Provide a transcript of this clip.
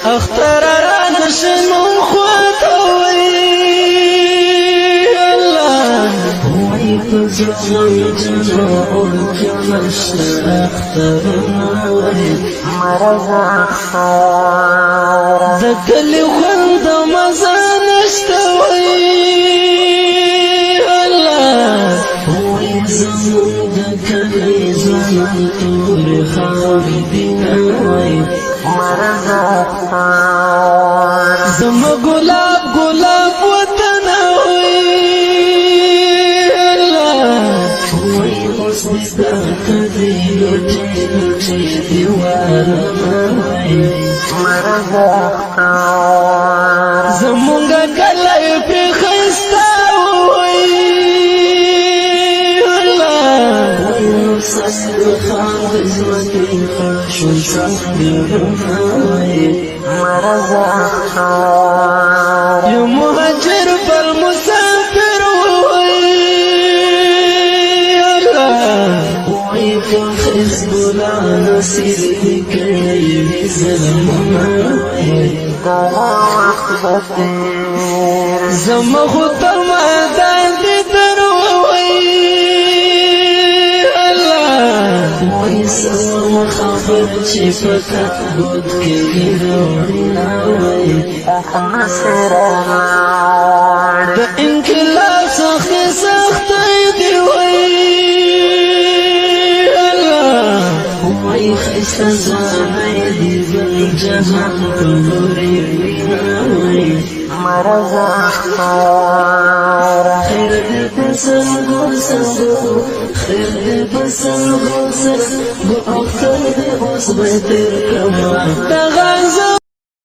اختر را نشمون خواتوي الله وي فزعي جناء الكمش اختر نوري مرز اختار ذكل خلد مزان اشتوي الله وي زمون ذكل زمن طول خالدين وي مرز اختار زم گلاب گلاب وطن وي الله وي حسن استقدي لجي لجي دیوارنا وي مرز اختار زمونگا کلی پی خستا وي الله وي نصر خان زمتي خرشون صغيرنا وي مرز اختار يا مهاجر بالمسافر وي الله وي حزب لا نسير كي زلمنا وي زم خطر مدان دي دروي الله وي سوا خبر چی پتا بود که گروڑنا وی احنا سرار دا انقلاب سخت سخت دی وی الله وی خیست زانه دی بل جهان پنوری وینا وی مرز اختار خیر دی بسن گوسن خیر دی بسن گوسن گو اختر دی بس بيتر كما